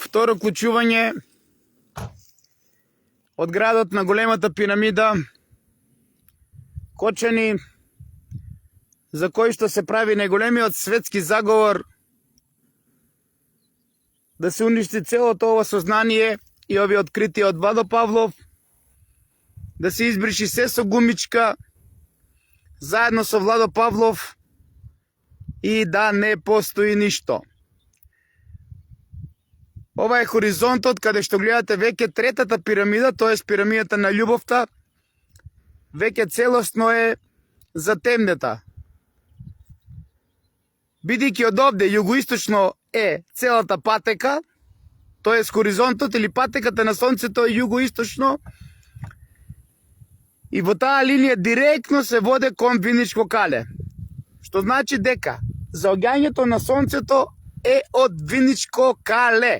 Второ клучување од градот на големата пирамида, Кочани, за кој што се прави најголемиот светски заговор да се уништи целото ова сознание и овие откритија од Владо Павлов, да се избриши се со гумичка, заедно со Владо Павлов и да не постои ништо. Ова е хоризонтот каде што гледате веќе третата пирамида, тоест пирамидата на љубовта, веќе целосно е затемнета. Бидејќи од овде југоисточно е целата патека, тоест хоризонтот или патеката на сонцето е југоисточно, и во таа линија директно се воде кон Виничко кале. Што значи дека заоѓањето на сонцето е од Виничко кале.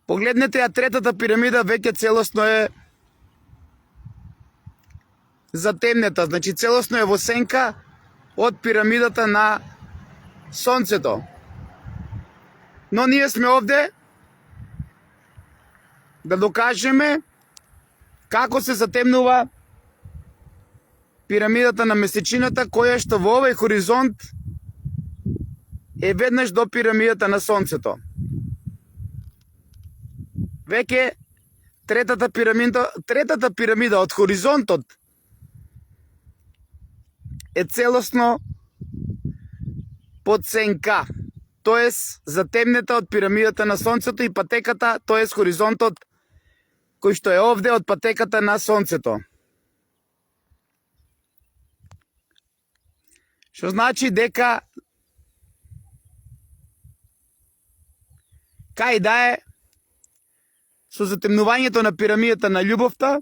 Погледнете ја третата пирамида, веќе целосно е затемнета, значи целосно е во сенка од пирамидата на сонцето. Но ние сме овде да докажеме како се затемнува пирамидата на месечината, која што во овој хоризонт е веднаш до пирамидата на сонцето. Веќе третата пирамида од хоризонтот е целосно под сенка, тоест затемнета од пирамидата на сонцето, и патеката, тоест хоризонтот кој што е овде од патеката на сонцето. Што значи дека кај да е со затемнувањето на пирамидата на љубовта,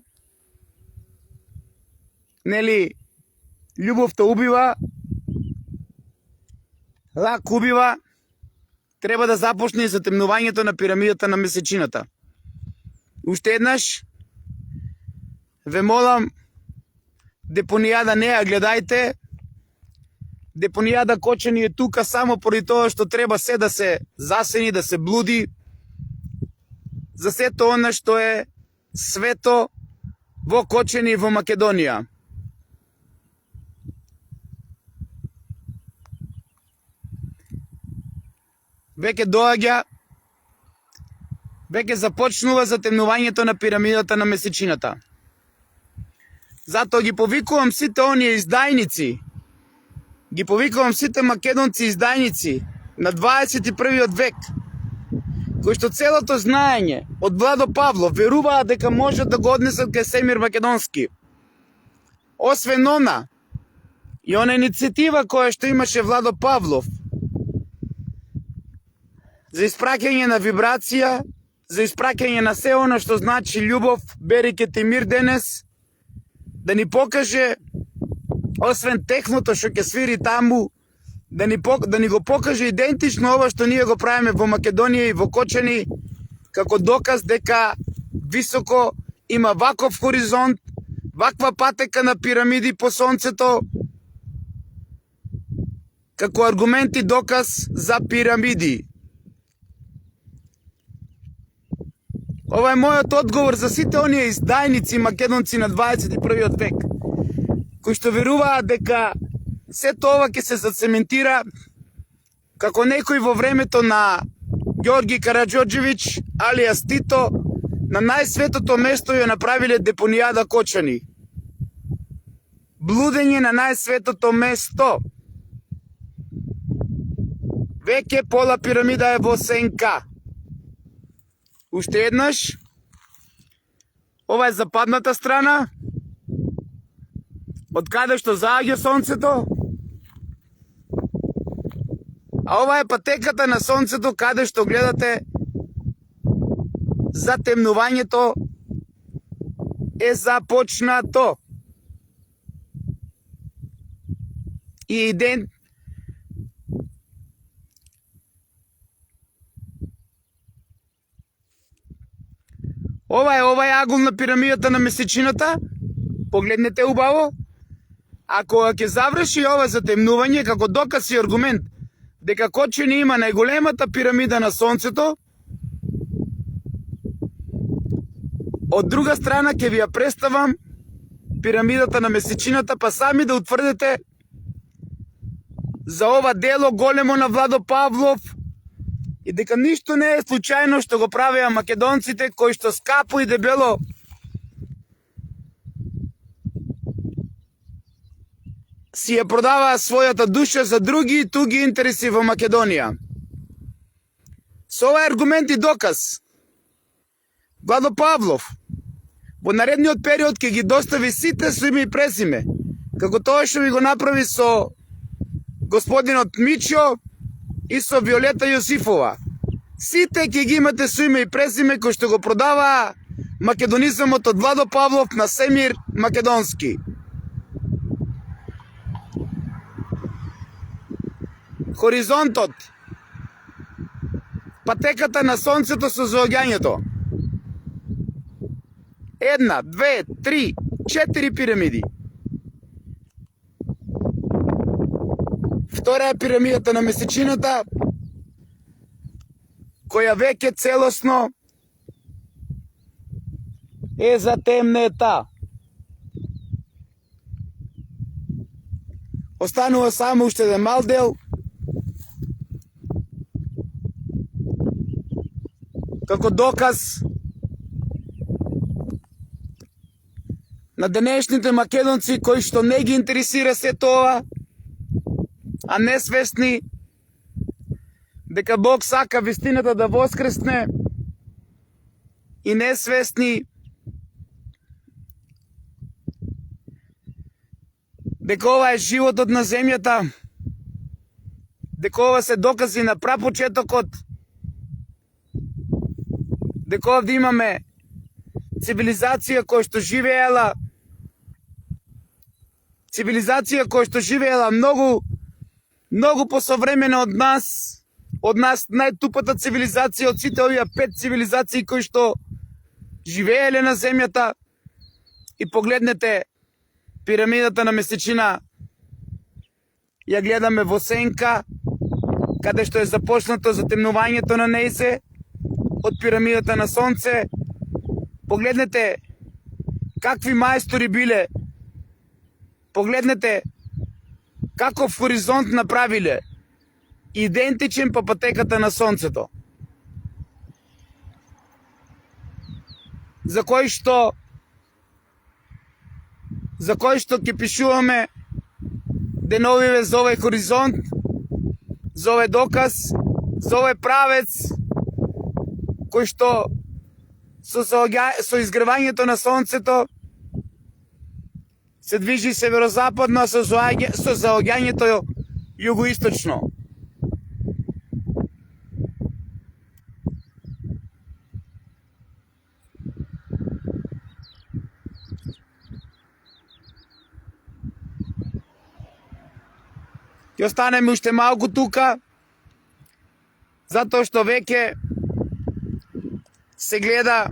нели, љубовта убива, лак убива, треба да започне затемнувањето на пирамидата на месечината. Уште еднаш ве молам, депонијада не ја гледајте. Депонијада Кочани е тука само поради тоа што треба се да се засени, да се блуди за сето она што е свето во Кочани и во Македонија. Веќе доаѓа, веќе започнува затемнувањето на пирамидата на месечината. Затоа ги повикувам сите оние издајници, ги повикувам сите македонци издајници на 21. век, кои што целото знаење од Владо Павлов веруваат дека можат да го однесат кај Семир Македонски. Освен она, и она иницијатива која што имаше Владо Павлов за испраќање на вибрација, за испраќање на се она што значи љубов, берекет и мир денес, да ни покаже, освен техното што ќе свири таму, да ни го покаже идентично ова што ние го правиме во Македонија и во Кочани, како доказ дека високо има ваков хоризонт, ваква патека на пирамиди по сонцето, како аргумент и доказ за пирамиди. Ова е мојот одговор за сите оние издајници македонци на 21. век, кои што веруваат дека сето ова ќе се зацементира, како некој во времето на Ѓорги Караџорџевиќ, алијас Тито, на најсветото место ја направиле депонијада Кочани. Блудење на најсветото место. Веќе пола пирамида е во сенка. Уште еднаш, ова е западната страна, од каде што зааѓа сонцето, а ова е патеката на сонцето каде што гледате затемнувањето е започнато. И ова е агул на пирамидата на месечината. Погледнете убаво. ако ќе заврши ова затемнување како доказ и аргумент дека Кочани има најголемата пирамида на Сонцето, од друга страна ќе ви ја представам пирамидата на Месечината, па сами да утврдите за ова дело големо на Владо Павлов и дека ништо не е случајно што го правеа македонците, кои што скапо и дебело си ја продаваа својата душа за други туги интереси во Македонија. Со овај аргумент и доказ, Владо Павлов во наредниот период ќе ги достави сите со име и презиме, како тоа што ви го направи со господинот Мичо и со Виолета Јосифова. Сите ќе ги имате со име и презиме кои што го продаваа македонизмот од Владо Павлов на Семир Македонски. Хоризонтот, патеката на Сонцето со заоѓањето. 1, 2, 3, 4 пирамиди. Втора е пирамидата на Месечината, која веќе целосно е затемнета. Останува само уште еден мал дел, како доказ на денешните македонци кои што не ги интересира се тоа, а не свесни дека Бог сака вистината да воскресне и не свесни дека ова е животот на земјата, дека ова се докази на прапочетокот, дека овде имаме цивилизација која што живеела, цивилизација која што живеела многу посовремено од нас најтупата цивилизација од сите овие 5 цивилизации кои што живееле на земјата. И погледнете пирамидата на Месечина, ја гледаме во сенка, каде што е започнато затемнувањето на нејзе од пирамидата на Сонце. Погледнете какви мајстори биле. Погледнете каков хоризонт направиле. Идентичен по патеката на Сонцето. За кој што ќе пишуваме деновиве за овој хоризонт, за овој доказ, за овој правец, кој што со изгревањето на Сонцето се движи северозападно, а со заоѓањето југоисточно. Ќе останеме уште малку тука, затоа што веќе се гледа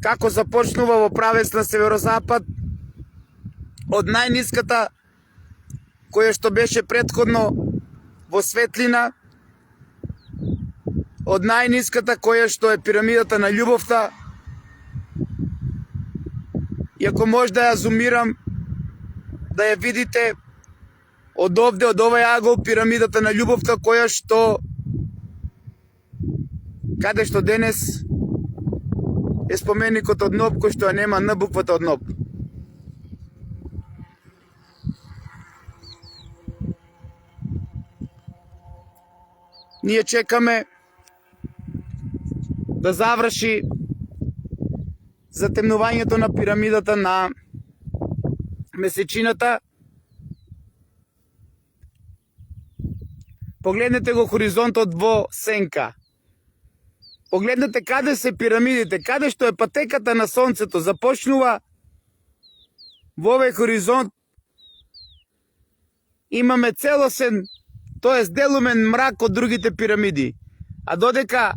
како започнува во правец на северозапад од најниската која што беше претходно во светлина, од најниската која што е пирамидата на љубовта. И ако може да ја зумирам, да ја видите од овде, од овој агол, пирамидата на љубовта, која што каде што денес е споменикот од Ноб, кој што ја нема Н буквата од Ноб. Ние чекаме да заврши затемнувањето на пирамидата на Месечината. Погледнете го хоризонтот во сенка. Погледнете каде се пирамидите, каде што е патеката на Сонцето, започнува во овој хоризонт. Имаме целосен, тоест делумен мрак од другите пирамиди. А додека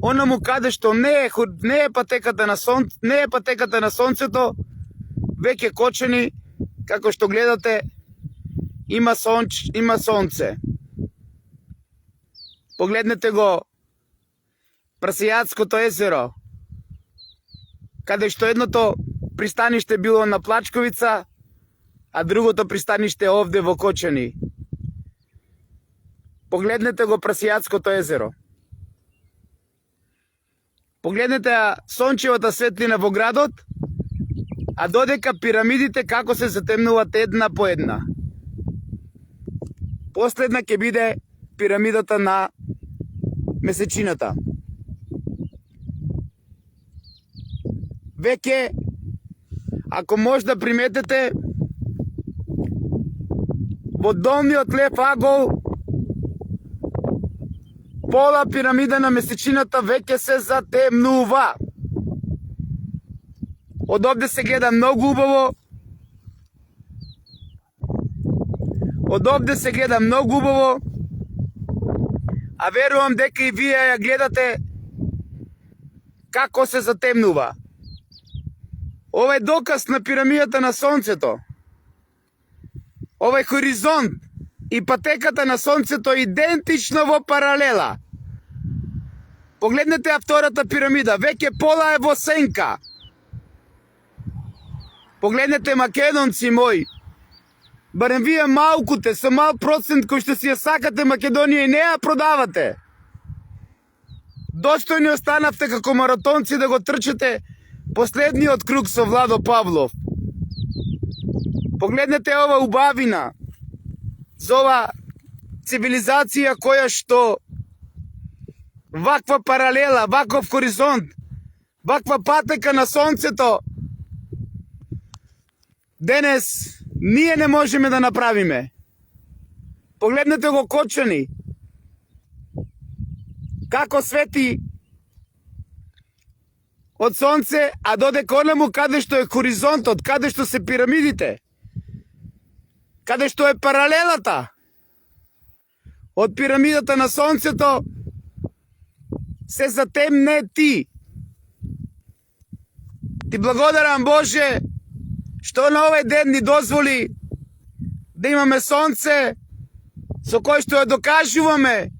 онаму каде што не е патеката на Сонцето, веќе кочани, како што гледате, има сонце. Погледнете го Прасијатското езеро, каде што едното пристаниште било на Плачковица, а другото пристаниште овде во Кочани. Погледнете го Прасијатското езеро. Погледнете сончевата светлина во градот, а додека пирамидите како се затемнуваат една по една. Последна ќе биде пирамидата на месечината. Веќе, ако може да приметете, во долниот лев агол, пола пирамида на месечината веќе се затемнува. Од овде се гледа многу убаво. Од овде се гледа многу убаво. А верувам дека и вие ја гледате како се затемнува. Ова е доказ на пирамидата на Сонцето. Ова е хоризонт и патеката на Сонцето е идентично во паралела. Погледнете втората пирамида, веќе пола е во сенка. Погледнете, македонци мои, барем вие малкуте, со мал процент кој што си ја сакате Македонија и не ја продавате. Достојни останавте како маратонци да го трчате последниот круг со Владо Павлов. Погледнете ова убавина, за ова цивилизација која што ваква паралела, ваков хоризонт, ваква патека на Сонцето, денес ние не можеме да направиме. Погледнете го Кочани, како свети од сонце, а додека онаму каде што е хоризонтот, каде што се пирамидите, каде што е паралелата од пирамидата на Сонцето, се затемнети. Ти благодарам, Боже, што на овој ден ни дозволи да имаме сонце со кој што ја докажуваме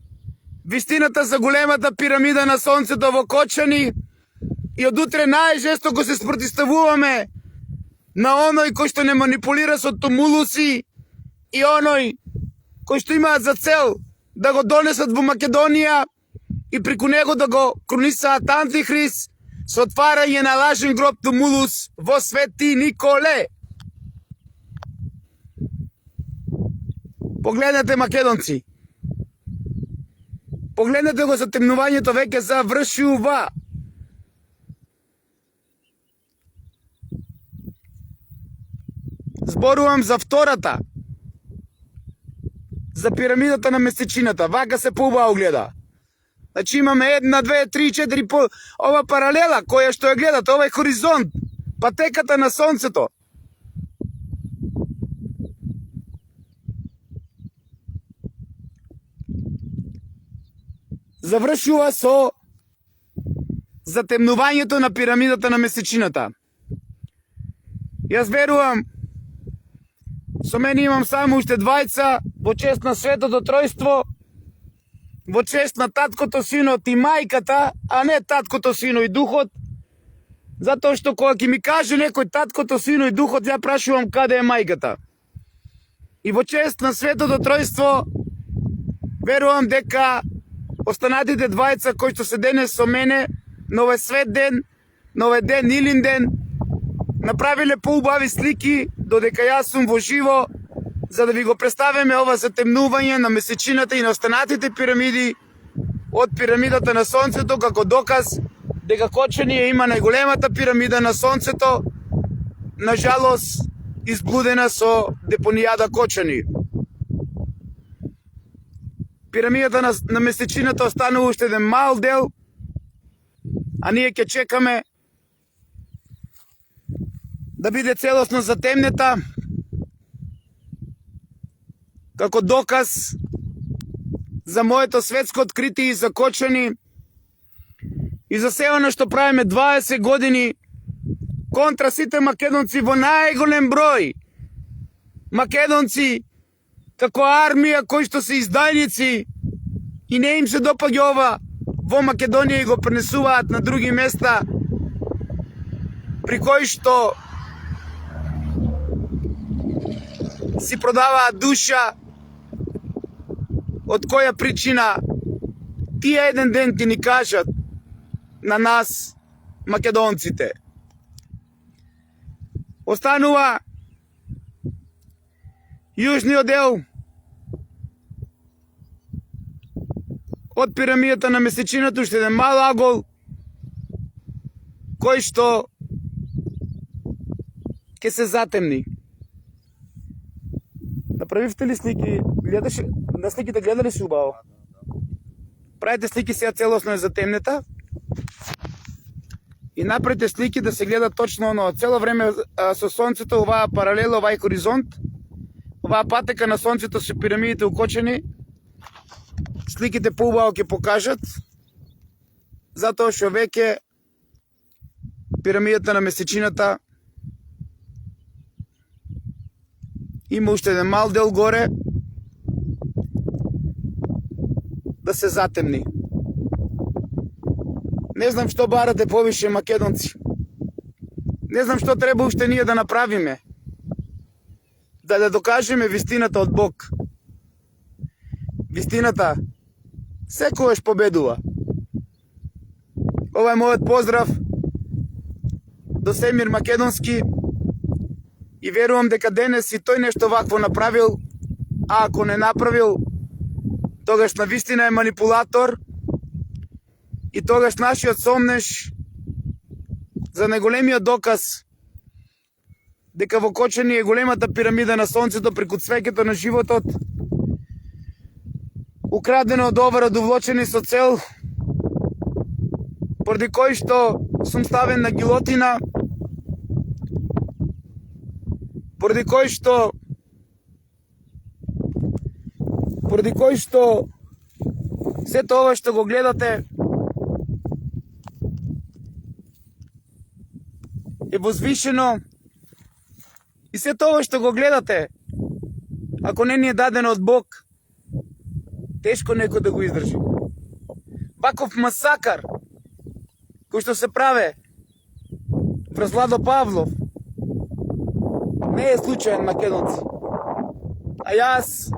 вистината за големата пирамида на Сонцето во Кочани и од утре најжестоко се спротивставуваме на оној кој што не манипулира со тумулуси и оној кој што имаат за цел да го донесат во Македонија и преку него да го крунисаат Антихрист со отварање на лажен гроб тумулус во Свети Николе. Погледнете, македонци. Погледнете го, затемнувањето веќе завршува. Зборувам за втората. За пирамидата на месечината. Вака се поубаво гледа. Значи имаме 1, 2, 3, 4, ова паралела која што ја гледате, ова е хоризонт, патеката на Сонцето. Завршува со затемнувањето на пирамидата на месечината. Јас верувам, со мене имам само уште двајца во чест на Светото Тројство, во чест на таткото, синот и мајката, а не таткото, сино и духот, затоа што кога ќе ми каже некој таткото, сино и духот, ја прашувам каде е мајката. И во чест на Светото Тројство верувам дека останатите двајца кои што се денес со мене на овој свет ден, на овој ден Илин ден, направиле поубави слики додека јас сум во живо, за да ви го представиме ова затемнување на месечината и на останатите пирамиди од пирамидата на Сонцето како доказ дека Кочани има најголемата пирамида на Сонцето, на жалост изблудена со депонијада Кочани. Пирамидата на месечината останува уште еден мал дел, а ние ќе чекаме да биде целосно затемнета, како доказ за моето светско откритие и за Кочани и за се оно што правиме 20 години контра сите македонци во најголем број. Македонци како армија кои што се издајници и не им се допаѓа ова во Македонија и го пренесуваат на други места при кои што си продаваат душа, од која причина тие еден ден ќе ни кажат на нас, македонците. Останува јужниот дел од пирамидата на месечината, уште еден мал агол кој што ќе се затемни. Направивте ли слики? На сликите гледали се убаво? Правите слики, сега целосно е затемнета. И направите слики да се гледа точно оно. Цело време со сонцето, оваа паралела, овај хоризонт, оваа патека на сонцето со пирамидите укочени. Сликите поубаво ќе покажат, затоа што веќе пирамидата на месечината има уште еден мал дел горе да се затемни. Не знам што барате повише, македонци. Не знам што треба уште ние да направиме. Да докажеме вистината од Бог. Вистината секогаш победува. Ова е мојот поздрав до Семир Македонски и верувам дека денес и тој нешто вакво направил, а ако не направил, тогаш на вистина е манипулатор и тогаш нашиот сомнеш за најголемиот доказ дека во Кочани е големата пирамида на сонцето преку цвеќето на животот, украдено од овара довлочени со цел, поради кој што сум ставен на гилотина, поради кој што сето ова што го гледате е возвишено и сето ова што го гледате, ако не ни е дадено од Бог, тешко некој да го издржи. Ваков масакар кој што се праве врз Владо Павлов не е случаен, македонци. А јас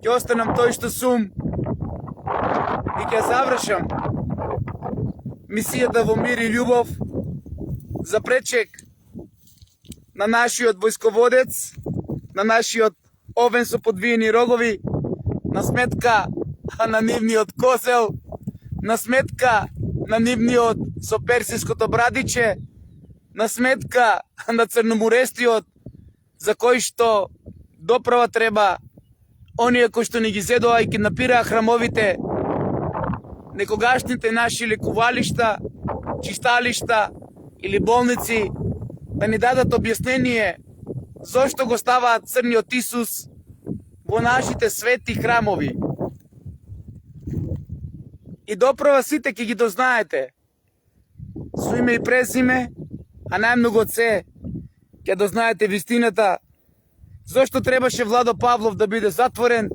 ќе останам тој што сум и ќе завршам мисијата во мир и љубов за пречек на нашиот војсководец, на нашиот овен со подвиени рогови, на сметка на нивниот козел, на сметка на нивниот со персиското брадиче, на сметка на црноморестиот, за кој што доправа треба оние кои што ни ги зедоа и киднапираа храмовите, некогашните наши лекувалишта, чисталишта или болници, да ни дадат објаснение зошто го ставаат црниот Исус во нашите свети храмови. И доправа сите ќе ги дознаете со име и презиме, а најмногу од се ќе дознаете вистината зошто требаше Владо Павлов да биде затворен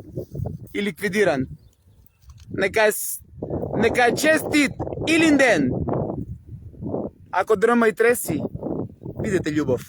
и ликвидиран. Нека е честит Илинден. Ако дрма и треси, видете љубов.